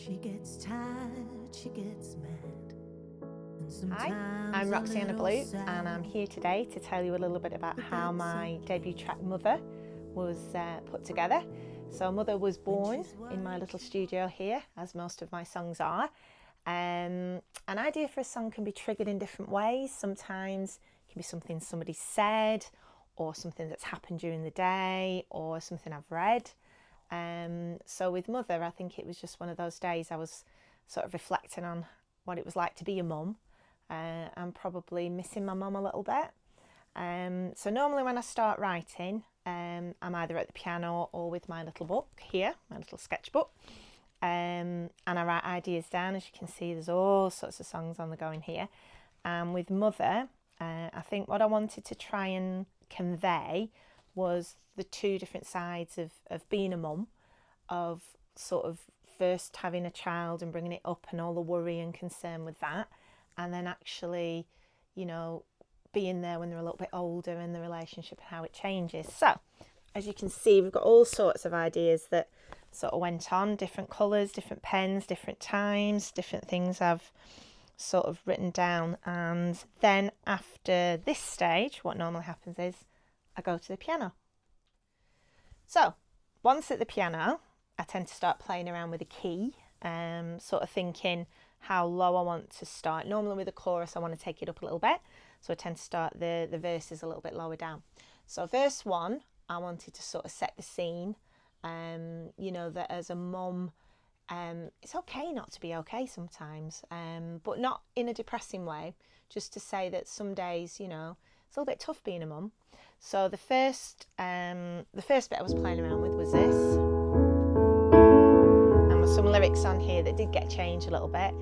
She gets tired, she gets mad. Hi, I'm Roxianna and I'm here today to tell you a little bit about how my debut track Mother was put together. So Mother was born in my little studio here, as most of my songs are. An idea for a song can be triggered in different ways. Sometimes it can be something somebody said, or something that's happened during the day, or something I've read. So with Mother, I think it was just one of those days I was sort of reflecting on what it was like to be a mum. I'm probably missing my mum a little bit. So normally when I start writing, I'm either at the piano or with my little book here, my little sketchbook. And I write ideas down. As you can see, there's all sorts of songs on the go in here. And with Mother, I think what I wanted to try and convey was the two different sides of being a mum, of sort of first having a child and bringing it up and all the worry and concern with that, and then actually, you know, being there when they're a little bit older and the relationship and how it changes. So, as you can see, we've got all sorts of ideas that sort of went on, different colours, different pens, different times, different things I've sort of written down. And then after this stage, what normally happens is I go to the piano. So, once at the piano, I tend to start playing around with a key, sort of thinking how low I want to start. Normally with a chorus, I want to take it up a little bit. So I tend to start the verses a little bit lower down. So verse 1, I wanted to sort of set the scene, you know, that as a mum, it's okay not to be okay sometimes, but not in a depressing way, just to say that some days, you know, it's a little bit tough being a mum. So the first bit I was playing around with was this. And with some lyrics on here that did get changed a little bit.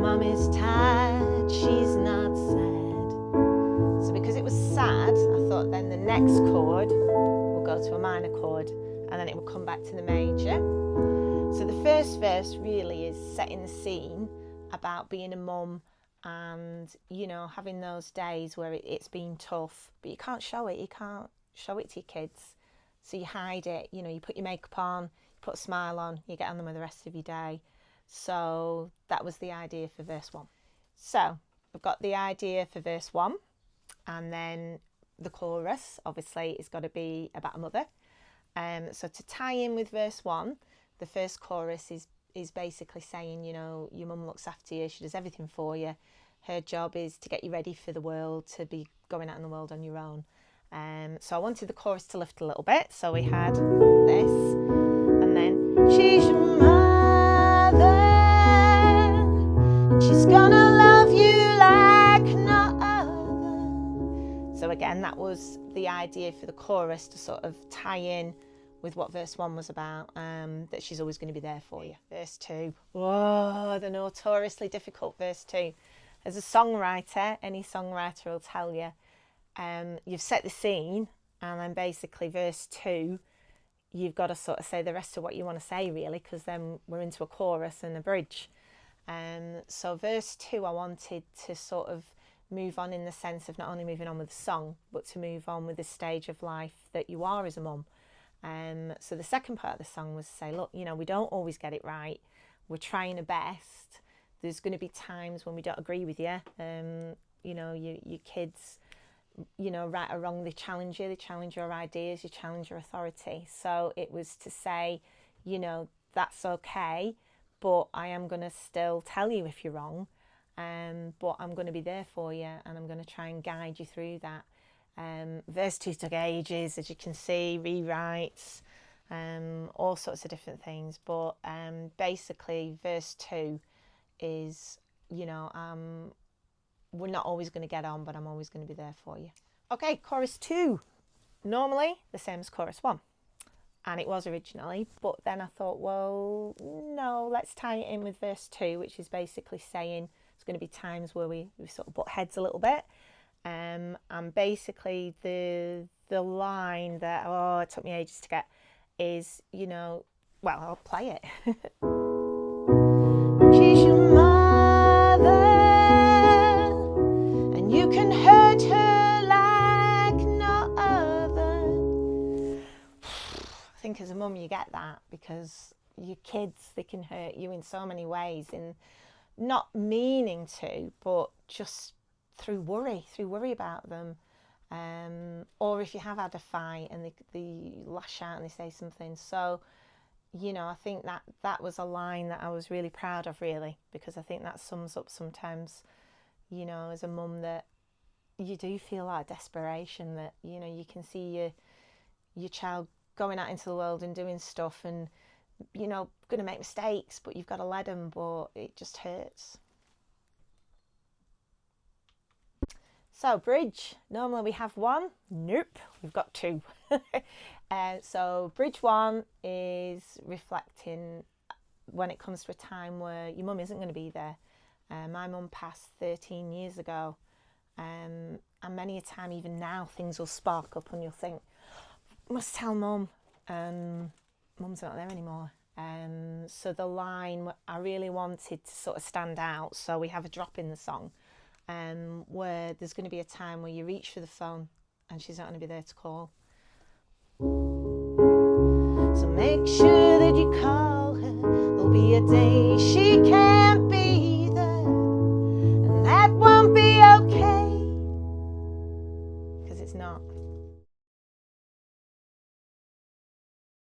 Mum is tired, she's not sad. So because it was sad, I thought then the next chord will go to a minor chord and then it will come back to the major. So the first verse really is setting the scene about being a mum and, you know, having those days where it's been tough, but you can't show it. You can't show it to your kids. So you hide it, you know, you put your makeup on, you put a smile on, you get on them with the rest of your day. So that was the idea for verse 1. So we've got the idea for verse 1, and then the chorus obviously is got to be about a mother. So to tie in with verse 1, the first chorus is basically saying, you know, your mum looks after you, she does everything for you. Her job is to get you ready for the world, to be going out in the world on your own. So I wanted the chorus to lift a little bit. So we had this, and then she's your mother, and she's gonna love you like no other. So again, that was the idea for the chorus to sort of tie in with what verse 1 was about, that she's always going to be there for you. Verse 2, whoa, the notoriously difficult verse 2. As a songwriter, any songwriter will tell you, you've set the scene, and then basically verse 2, you've got to sort of say the rest of what you want to say, really, because then we're into a chorus and a bridge. So verse 2, I wanted to sort of move on in the sense of not only moving on with the song, but to move on with the stage of life that you are as a mum. So the second part of the song was to say, look, you know, we don't always get it right. We're trying our best. There's going to be times when we don't agree with you. You know, your kids, you know, right or wrong, they challenge you, they challenge your ideas, you challenge your authority. So it was to say, you know, that's okay, but I am going to still tell you if you're wrong, but I'm going to be there for you, and I'm going to try and guide you through that. Verse 2 took ages, as you can see, rewrites, all sorts of different things, but basically verse 2 is, you know, we're not always going to get on, but I'm always going to be there for you. Okay, chorus 2, normally the same as chorus 1, and it was originally, but then I thought, well, no, let's tie it in with verse 2, which is basically saying there's going to be times where we sort of butt heads a little bit. And basically the line that, oh, it took me ages to get is, you know, well, I'll play it. She's your mother, and you can hurt her like no other. I think as a mum you get that because, your kids, they can hurt you in so many ways, in not meaning to, but just through worry about them. Or if you have had a fight and they lash out and they say something. So, you know, I think that was a line that I was really proud of, really, because I think that sums up sometimes, you know, as a mum, that you do feel like desperation, that, you know, you can see your child going out into the world and doing stuff and, you know, going to make mistakes, but you've got to let them, but it just hurts. So bridge, normally we have one. Nope, we've got two. So bridge one is reflecting when it comes to a time where your mum isn't going to be there. My mum passed 13 years ago, and many a time, even now, things will spark up and you'll think, must tell mum, mum's not there anymore. So the line I really wanted to sort of stand out, so we have a drop in the song, where there's going to be a time where you reach for the phone and she's not going to be there to call. So make sure that you call her. There'll be a day she can't be there, and that won't be okay, because it's not.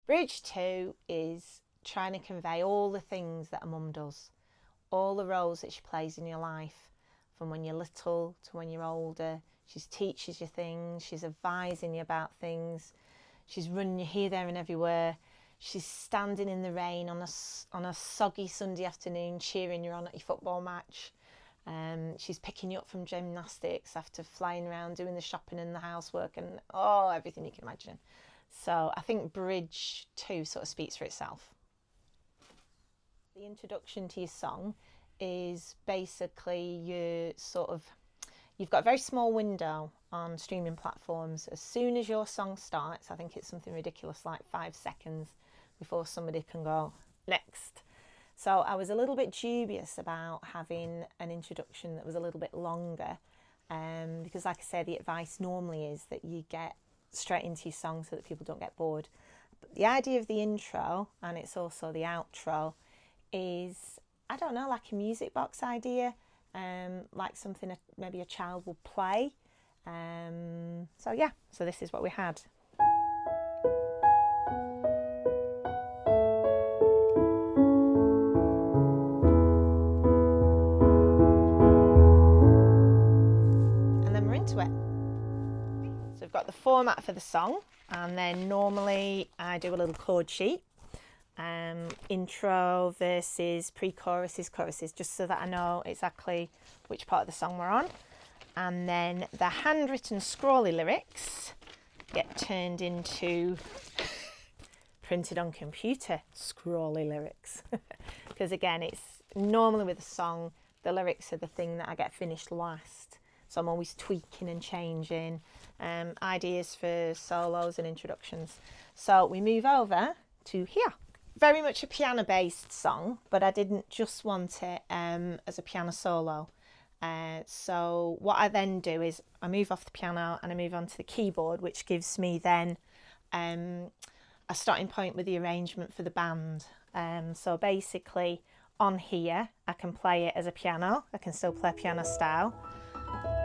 Bridge 2 is trying to convey all the things that a mum does, all the roles that she plays in your life, from when you're little to when you're older. She teaches you things, she's advising you about things, she's running you here, there and everywhere. She's standing in the rain on a soggy Sunday afternoon cheering you on at your football match. She's picking you up from gymnastics after flying around doing the shopping and the housework and everything you can imagine. So I think Bridge 2 sort of speaks for itself. The introduction to your song is basically you've got a very small window on streaming platforms. As soon as your song starts, I think it's something ridiculous like 5 seconds before somebody can go next. So I was a little bit dubious about having an introduction that was a little bit longer, because like I said, the advice normally is that you get straight into your song so that people don't get bored. But the idea of the intro, and it's also the outro, is, I don't know, like a music box idea, like something maybe a child will play. So yeah, so this is what we had. And then we're into it. So we've got the format for the song, and then normally I do a little chord sheet. Intro, verses, pre-choruses, choruses, just so that I know exactly which part of the song we're on. And then the handwritten scrawly lyrics get turned into printed on computer scrawly lyrics. Because again, it's normally with a song, the lyrics are the thing that I get finished last. So I'm always tweaking and changing ideas for solos and introductions. So we move over to here. Very much a piano-based song, but I didn't just want it as a piano solo. So what I then do is I move off the piano and I move on to the keyboard, which gives me then a starting point with the arrangement for the band. So basically on here, I can play it as a piano. I can still play piano style,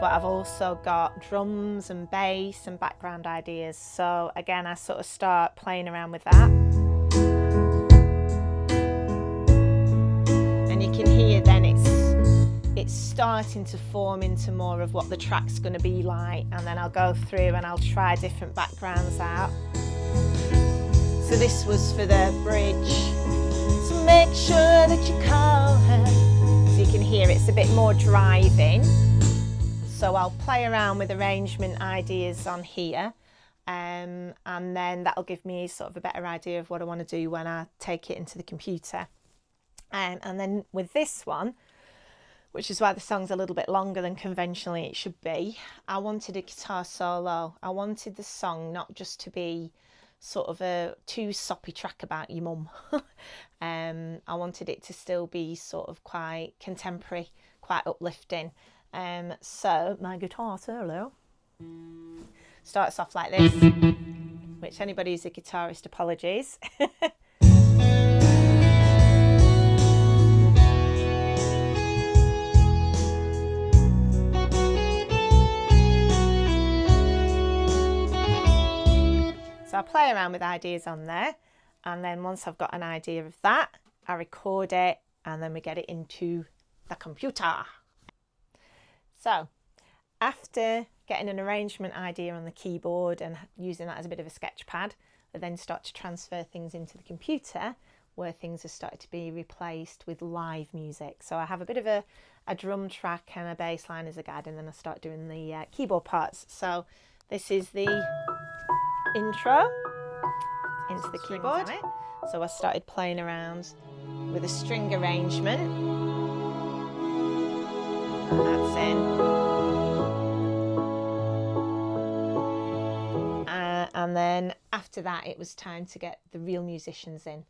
but I've also got drums and bass and background ideas. So again, I sort of start playing around with that. You can hear then it's starting to form into more of what the track's going to be like, and then I'll go through and I'll try different backgrounds out. So this was for the bridge. So make sure that you call her. So you can hear it's a bit more driving. So I'll play around with arrangement ideas on here, and then that'll give me sort of a better idea of what I want to do when I take it into the computer. And then with this one, which is why the song's a little bit longer than conventionally it should be, I wanted a guitar solo. I wanted the song not just to be sort of a too soppy track about your mum. I wanted it to still be sort of quite contemporary, quite uplifting. So my guitar solo starts off like this, which anybody who's a guitarist, apologies. play around with ideas on there, and then once I've got an idea of that, I record it, and then we get it into the computer. So after getting an arrangement idea on the keyboard and using that as a bit of a sketch pad, I then start to transfer things into the computer, where things have started to be replaced with live music. So I have a bit of a drum track and a bass line as a guide, and then I start doing the keyboard parts. So this is the intro into the keyboard. So I started playing around with a string arrangement. That's in. And then after that, it was time to get the real musicians in.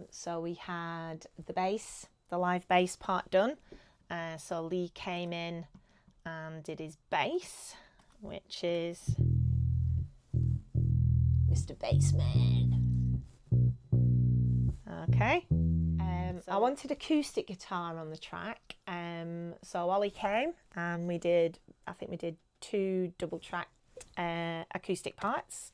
So we had the bass, the live bass part done. So Lee came in and did his bass, which is Mr. Bassman. Okay. I wanted acoustic guitar on the track. So Ollie came and we did 2 double track acoustic parts.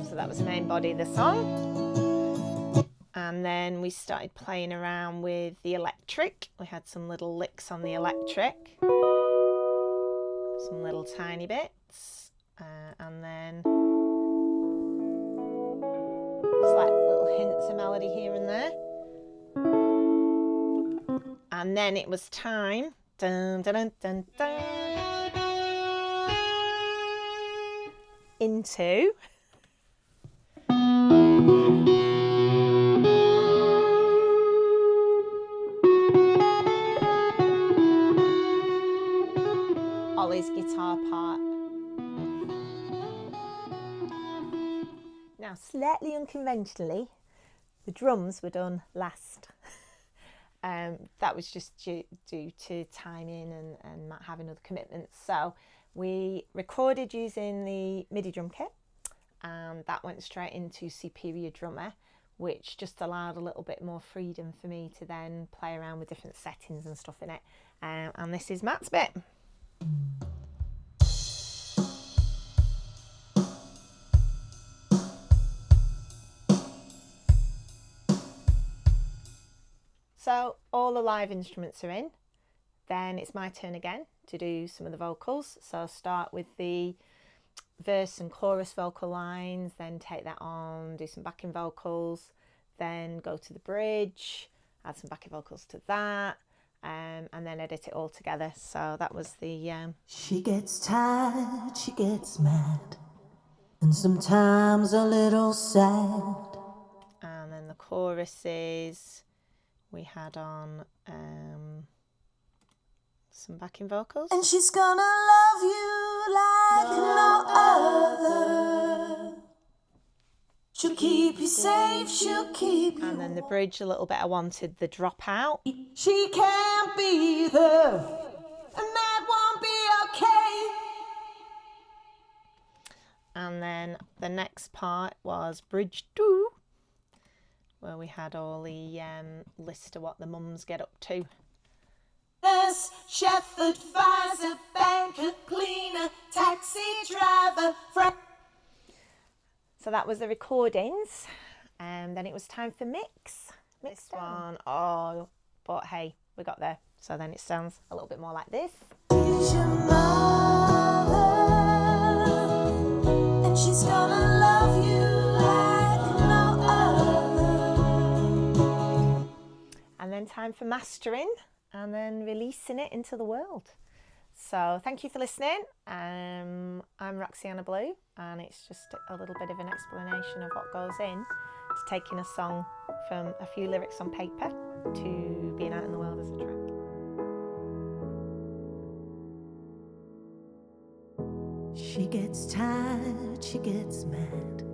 So that was the main body of the song. And then we started playing around with the electric. We had some little licks on the electric, some little tiny bits, and then just like little hints of melody here and there. And then it was time, dun, dun, dun, dun, dun, into Ollie's guitar part. Now, slightly unconventionally, the drums were done last. That was just due to timing and Matt having other commitments. So we recorded using the MIDI drum kit, and that went straight into Superior Drummer, which just allowed a little bit more freedom for me to then play around with different settings and stuff in it. And this is Matt's bit. So all the live instruments are in. Then it's my turn again to do some of the vocals. So I'll start with the verse and chorus vocal lines, then take that on, do some backing vocals, then go to the bridge, add some backing vocals to that, and then edit it all together. So that was the... She gets tired, she gets mad, and sometimes a little sad. And then the choruses, we had on some backing vocals. And she's gonna love you like no other. She'll keep you safe, she'll keep you. And then the bridge a little bit, I wanted the drop out. She can't be there, and that won't be okay. And then the next part was bridge 2, where we had all the list of what the mums get up to. Nurse, chef, advisor, banker, cleaner, taxi driver, So that was the recordings, and then it was time for mix. This one, oh, but hey, we got there. So then it sounds a little bit more like this. She's your mother, and she's gonna love you like no other. And then time for mastering, and then releasing it into the world. So thank you for listening. I'm Roxianna Blue, and it's just a little bit of an explanation of what goes in to taking a song from a few lyrics on paper to being out in the world as a track. She gets tired, she gets mad,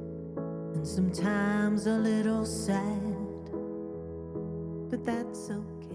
and sometimes a little sad, but that's okay.